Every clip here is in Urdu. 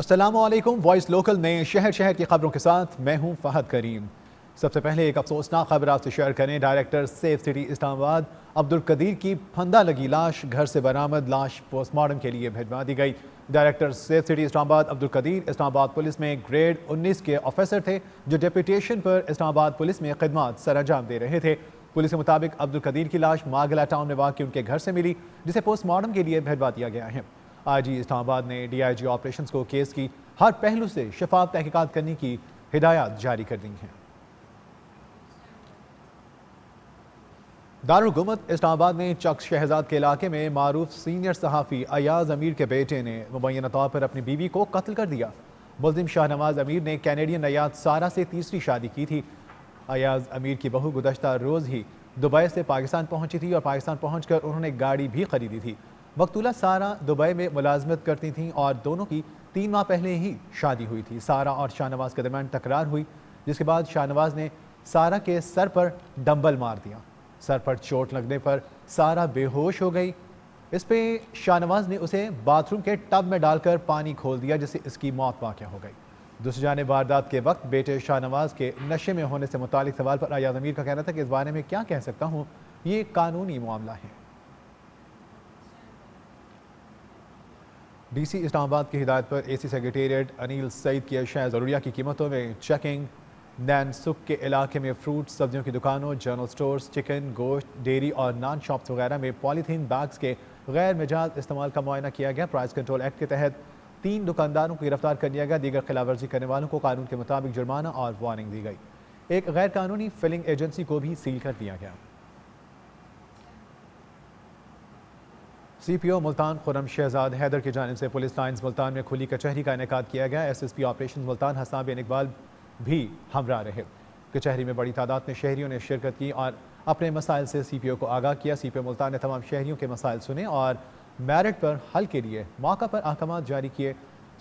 السلام علیکم۔ وائس لوکل میں شہر کی خبروں کے ساتھ میں ہوں فہد کریم۔ سب سے پہلے ایک افسوسناک خبر آپ سے شیئر کریں۔ ڈائریکٹر سیف سٹی اسلام آباد عبدالقدیر کی پھندہ لگی لاش گھر سے برآمد لاش پوسٹ مارٹم کے لیے بھجوا دی گئی۔ ڈائریکٹر سیف سٹی اسلام آباد عبدالقدیر اسلام آباد پولیس میں گریڈ 19 کے آفیسر تھے جو ڈیپوٹیشن پر اسلام آباد پولیس میں خدمات سر انجام دے رہے تھے۔ پولیس کے مطابق عبدالقدیر کی لاش ماگلا ٹاؤن میں واقع ان کے گھر سے ملی جسے پوسٹ مارٹم کے لیے بھجوا دیا گیا ہے۔ آئی جی اسلام آباد نے ڈی آئی جی آپریشنز کو کیس کی ہر پہلو سے شفاف تحقیقات کرنے کی ہدایات جاری کر دی ہیں۔ دارالحکومت اسلام آباد میں چک شہزاد کے علاقے میں معروف سینئر صحافی ایاز امیر کے بیٹے نے مبینہ طور پر اپنی بیوی کو قتل کر دیا۔ ملزم شاہ نواز امیر نے کینیڈین نیاد سارہ سے تیسری شادی کی تھی۔ ایاز امیر کی بہو گزشتہ روز ہی دبئی سے پاکستان پہنچی تھی اور پاکستان پہنچ کر انہوں نے گاڑی بھی خریدی تھی۔ مقتولہ سارہ دبئی میں ملازمت کرتی تھیں اور دونوں کی 3 ماہ پہلے ہی شادی ہوئی تھی۔ سارہ اور شاہ نواز کے درمیان تکرار ہوئی جس کے بعد شاہ نواز نے سارہ کے سر پر ڈمبل مار دیا۔ سر پر چوٹ لگنے پر سارہ بے ہوش ہو گئی۔ اس پہ شاہ نواز نے اسے باتھ روم کے ٹب میں ڈال کر پانی کھول دیا جس سے اس کی موت واقع ہو گئی۔ دوسری جانب واردات کے وقت بیٹے شاہ نواز کے نشے میں ہونے سے متعلق سوال پر ایاز امیر کا کہنا تھا کہ اس بارے میں کیا کہہ سکتا ہوں، یہ قانونی معاملہ ہے۔ ڈی سی اسلام آباد کی ہدایت پر اے سی سیکریٹریٹ انیل سعید کی اشیاء ضروریہ کی قیمتوں میں چیکنگ۔ نین سکھ کے علاقے میں فروٹ سبزیوں کی دکانوں، جنرل سٹورز، چکن، گوشت، ڈیری اور نان شاپس وغیرہ میں پولیتھین بیگز کے غیر مجاز استعمال کا معائنہ کیا گیا۔ پرائس کنٹرول ایکٹ کے تحت 3 دکانداروں کو گرفتار کر لیا گیا۔ دیگر خلاف ورزی کرنے والوں کو قانون کے مطابق جرمانہ اور وارننگ دی گئی۔ ایک غیر قانونی فلنگ ایجنسی کو بھی سیل کر دیا گیا۔ سی پی او ملتان خرم شہزاد حیدر کی جانب سے پولیس لائنز ملتان میں کھلی کچہری کا انعقاد کیا گیا۔ S S P operations Multan Hassan bin Iqbal بھی ہمراہ رہے۔ کچہری میں بڑی تعداد میں شہریوں نے شرکت کی اور اپنے مسائل سے سی پی او کو آگاہ کیا۔ سی پی او ملتان نے تمام شہریوں کے مسائل سنے اور میرٹ پر حل کے لیے موقع پر احکامات جاری کیے۔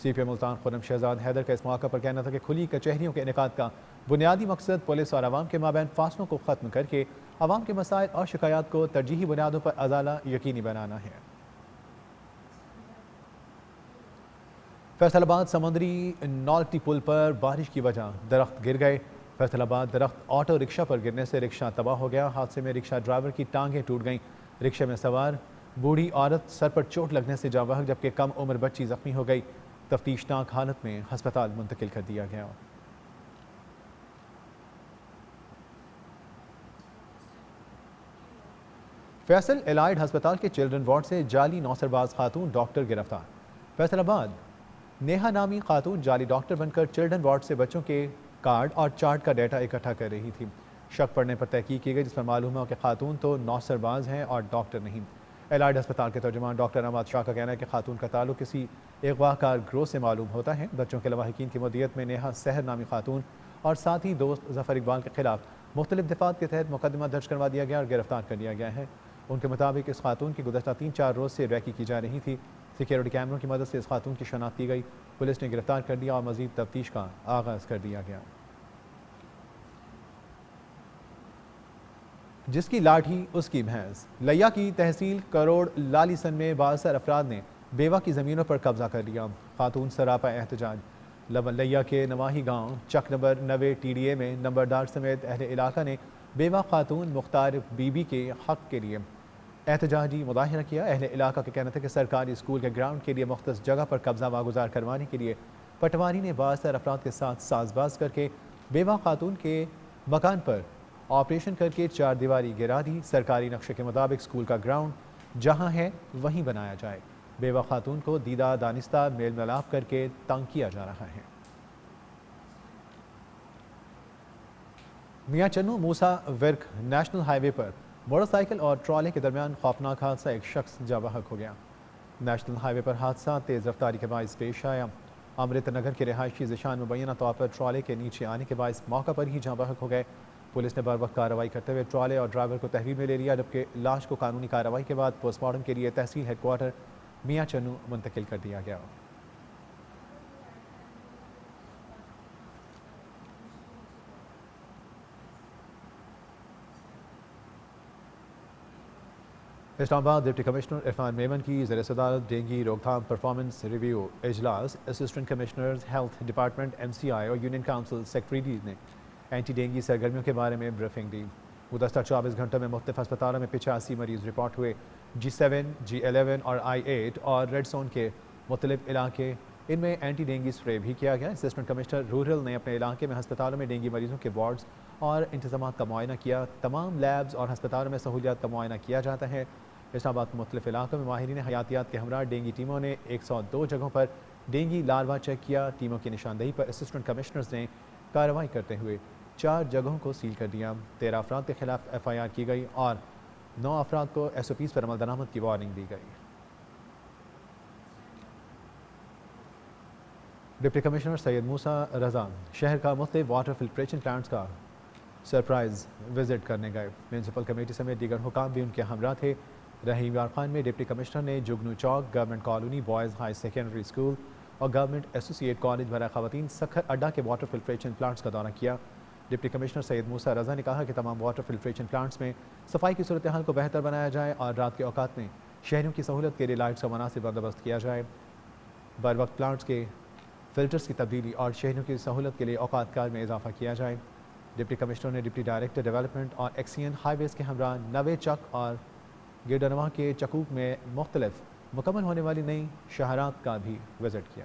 سی پی او ملتان خرم شہزاد حیدر کا اس موقع پر کہنا تھا کہ کھلی کچہریوں کے انعقاد کا بنیادی مقصد پولیس اور عوام کے مابین فاصلوں کو ختم کر کے عوام کے مسائل اور شکایات کو ترجیحی بنیادوں پر ازالہ یقینی بنانا ہے۔ فیصل آباد سمندری نالٹی پل پر بارش کی وجہ درخت گر گئے۔ فیصل آباد درخت آٹو رکشہ پر گرنے سے رکشہ تباہ ہو گیا۔ حادثے میں رکشہ ڈرائیور کی ٹانگیں ٹوٹ گئیں۔ رکشے میں سوار بوڑھی عورت سر پر چوٹ لگنے سے جاں بحق جبکہ کم عمر بچی زخمی ہو گئی۔ تفتیشناک حالت میں ہسپتال منتقل کر دیا گیا۔ فیصل الائڈ ہسپتال کے چلڈرن وارڈ سے جعلی نوسرباز خاتون ڈاکٹر گرفتار۔ فیصل آباد نیہا نامی خاتون جعلی ڈاکٹر بن کر چلڈرن وارڈ سے بچوں کے کارڈ اور چارٹ کا ڈیٹا اکٹھا کر رہی تھی۔ شک پڑنے پر تحقیق کی گئی جس پر معلوم ہوا کہ خاتون تو نوسرباز ہیں اور ڈاکٹر نہیں۔ الائڈ ہسپتال کے ترجمان ڈاکٹر احمد شاہ کا کہنا ہے کہ خاتون کا تعلق کسی اغوا کار گروہ سے معلوم ہوتا ہے۔ بچوں کے لواحقین کی مدیت میں نیہا سحر نامی خاتون اور ساتھی دوست ظفر اقبال کے خلاف مختلف دفعات کے تحت مقدمہ درج کروا دیا گیا اور گرفتار کر لیا گیا ہے۔ ان کے مطابق اس خاتون کی گزشتہ 3-4 روز سے ریکی کی جا رہی تھی۔ سیکیورٹی کیمروں کی مدد سے اس خاتون کی شناخت کی گئی۔ پولیس نے گرفتار کر لیا اور مزید تفتیش کا آغاز کر دیا گیا۔ جس کی لاٹھی اس کی بھینس۔ لیا کی تحصیل کروڑ لالیسن میں بااثر افراد نے بیوہ کی زمینوں پر قبضہ کر لیا۔ خاتون سراپا احتجاج۔ لیا کے نواحی گاؤں چک نمبر 90 ٹی ڈی اے میں نمبردار سمیت اہل علاقہ نے بیوہ خاتون مختار بی بی کے حق کے لیے احتجاجی مظاہرہ کیا۔ اہل علاقہ کا کہنا تھا کہ سرکاری اسکول کے گراؤنڈ کے لیے مختص جگہ پر قبضہ واگزار کروانے کے لیے پٹواری نے بااثر افراد کے ساتھ ساز باز کر کے بیوہ خاتون کے مکان پر آپریشن کر کے 4 دیواری گرا دی۔ سرکاری نقشے کے مطابق اسکول کا گراؤنڈ جہاں ہے وہیں بنایا جائے۔ بیوہ خاتون کو دیدہ دانستہ میل ملاپ کر کے تنگ کیا جا رہا ہے۔ میاں چنو موسیٰ ورک نیشنل ہائی وے پر موٹر سائیکل اور ٹرالے کے درمیان خوفناک حادثہ، ایک شخص جاں بحق ہو گیا۔ نیشنل ہائی وے پر حادثہ تیز رفتاری کے باعث پیش آیا۔ امرت نگر کے رہائشی ذیشان مبینہ طور پر ٹرالے کے نیچے آنے کے باعث موقع پر ہی جاں بحق ہو گئے۔ پولیس نے بر وقت کارروائی کرتے ہوئے ٹرالے اور ڈرائیور کو تحویل میں لے لیا جبکہ لاش کو قانونی کارروائی کے بعد پوسٹ مارٹم کے لیے تحصیل ہیڈ کوارٹر میاں چنو منتقل کر دیا گیا۔ اسلام آباد ڈپٹی کمشنر عرفان میمن کی زیر صدارت ڈینگی روک تھام پرفارمنس ریویو اجلاس assistant commissioners health department MCI اور یونین کونسل سیکریٹریز نے اینٹی ڈینگی سرگرمیوں کے بارے میں بریفنگ دی۔ گزشتہ 24 گھنٹوں میں مختلف ہسپتالوں میں 85 مریض رپورٹ ہوئے۔ G7 G11 اور I8 اور ریڈ زون کے مختلف علاقے، ان میں اینٹی ڈینگی اسپرے بھی کیا گیا۔ اسسٹنٹ کمشنر رورل نے اپنے علاقے میں ہسپتالوں میں ڈینگی مریضوں کے وارڈز اور انتظامات کا معائنہ کیا۔ تمام لیبز اور ہسپتالوں میں سہولیات کا معائنہ کیا جاتا ہے۔ اسلام آباد کے مختلف علاقوں میں ماہرین حیاتیات کے ہمراہ ڈینگی ٹیموں نے 102 جگہوں پر ڈینگی لاروا چیک کیا۔ ٹیموں کی نشاندہی پر اسسٹنٹ کمشنرز نے کارروائی کرتے ہوئے 4 جگہوں کو سیل کر دیا۔ 13 افراد کے خلاف FIR کی گئی اور 9 افراد کو SOPs پر عمل درآمد کی وارننگ دی گئی۔ ڈپٹی کمشنر سید موسیٰ رضا شہر کا مختلف واٹر فلٹریشن پلانٹس کا سرپرائز وزٹ کرنے گئے۔ میونسپل کمیٹی سمیت دیگر حکام بھی ان کے ہمراہ تھے۔ رحیم یار خان میں ڈپٹی کمشنر نے جگنو چوک، government colony, boys high secondary school اور گورنمنٹ ایسوسی ایٹ کالج برائے خواتین سکھر اڈا کے واٹر فلٹریشن پلانٹس کا دورہ کیا۔ ڈپٹی کمشنر سید موسیٰ رضا نے کہا کہ تمام واٹر فلٹریشن پلانٹس میں صفائی کی صورتحال کو بہتر بنایا جائے اور رات کے اوقات میں شہریوں کی سہولت کے لیے لائٹس کا مناسب بندوبست کیا جائے۔ بروقت پلانٹس کے فلٹرز کی تبدیلی اور شہریوں کی سہولت کے لیے اوقات کار میں اضافہ کیا جائے۔ ڈپٹی کمشنر نے ڈپٹی ڈائریکٹر ڈیولپمنٹ اور ایکسین ہائی ویز کے ہمراہ نوے چک اور گیڈرواں کے چکوک میں مختلف مکمل ہونے والی نئی شاہراہات کا بھی وزٹ کیا۔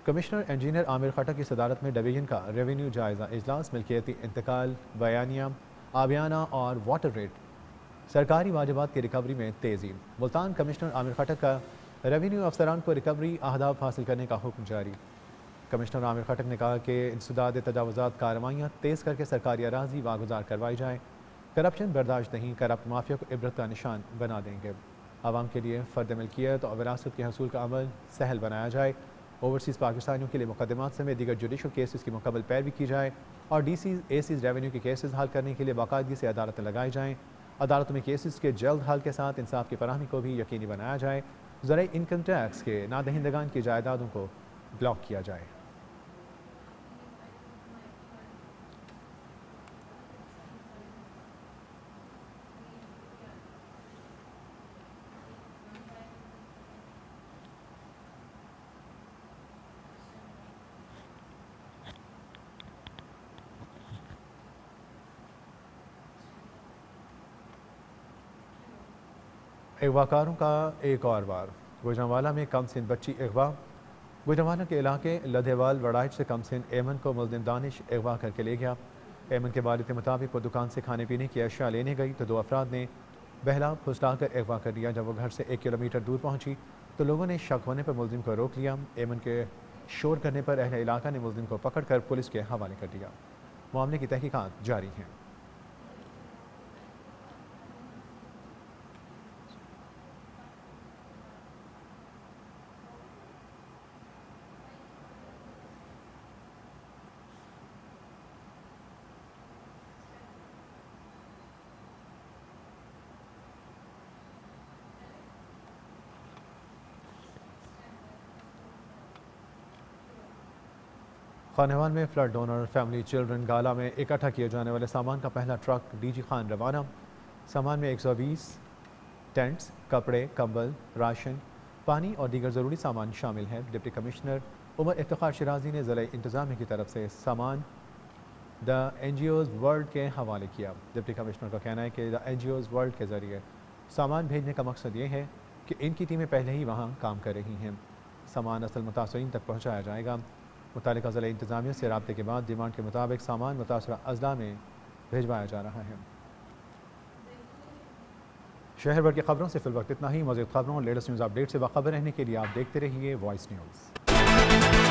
کمشنر انجینئر عامر خٹک کی صدارت میں ڈویژن کا ریونیو جائزہ اجلاس، ملکیتی انتقال، بیانیہ، آبیانہ اور واٹر ریٹ، سرکاری واجبات کی ریکوری میں تیزی۔ ملتان کمشنر عامر خٹک کا ریونیو افسران کو ریکوری اہداف حاصل کرنے کا حکم جاری۔ کمشنر عامر خٹک نے کہا کہ انسداد تجاوزات کارروائیاں تیز کر کے سرکاری اراضی واگزار کروائی جائیں۔ کرپشن برداشت نہیں، کرپٹ مافیا کو عبرت کا نشان بنا دیں گے۔ عوام کے لیے فرد ملکیت اور وراثت کے حصول کا عمل سہل بنایا جائے۔ اوورسیز پاکستانیوں کے لیے مقدمات سمیت دیگر جوڈیشل کیسز کی مکمل پیروی کی جائے اور DCs ACs ریونیو کے کیسز حل کرنے کے لیے باقاعدگی سے عدالتیں لگائی جائیں۔ عدالتوں میں کیسز کے جلد حل کے ساتھ انصاف کی فراہمی کو بھی یقینی بنایا جائے۔ ذرائع انکم ٹیکس کے نادہندگان کی جائیدادوں کو بلاک کیا جائے۔ اغوا کاروں کا ایک اور بار، گوجرانوالا میں کم سن بچی اغوا۔ گوجرانوالا کے علاقے لدھیوال وڑائچ سے کم سن ایمن کو ملزم دانش اغوا کر کے لے گیا۔ ایمن کے والد کے مطابق وہ دکان سے کھانے پینے کی اشیاء لینے گئی تو 2 افراد نے بہلا پھسلا کر اغوا کر دیا۔ جب وہ گھر سے 1 کلومیٹر دور پہنچی تو لوگوں نے شک ہونے پر ملزم کو روک لیا۔ ایمن کے شور کرنے پر اہل علاقہ نے ملزم کو پکڑ کر پولیس کے حوالے کر دیا۔ معاملے کی تحقیقات جاری ہیں۔ خانیوال میں فلڈ ڈونر فیملی چلڈرن گالا میں اکٹھا کیے جانے والے سامان کا پہلا ٹرک DG خان روانہ۔ سامان میں 120 ٹینٹس، کپڑے، کمبل، راشن، پانی اور دیگر ضروری سامان شامل ہے۔ ڈپٹی کمشنر عمر افتخار شیرازی نے ضلع انتظامیہ کی طرف سے سامان دا NGOs ورلڈ کے حوالے کیا۔ ڈپٹی کمشنر کا کہنا ہے کہ دا NGOs ورلڈ کے ذریعے سامان بھیجنے کا مقصد یہ ہے کہ ان کی ٹیمیں پہلے ہی وہاں کام کر رہی ہیں۔ سامان اصل متاثرین تک پہنچایا جائے گا۔ متعلقہ ضلع انتظامیہ سے رابطے کے بعد ڈیمانڈ کے مطابق سامان متاثرہ اضلاع میں بھیجوایا جا رہا ہے۔ شہر بھر کی خبروں سے فی الوقت اتنا ہی۔ مزید خبروں اور لیٹسٹ نیوز اپ ڈیٹ سے باخبر رہنے کے لیے آپ دیکھتے رہیے وائس نیوز۔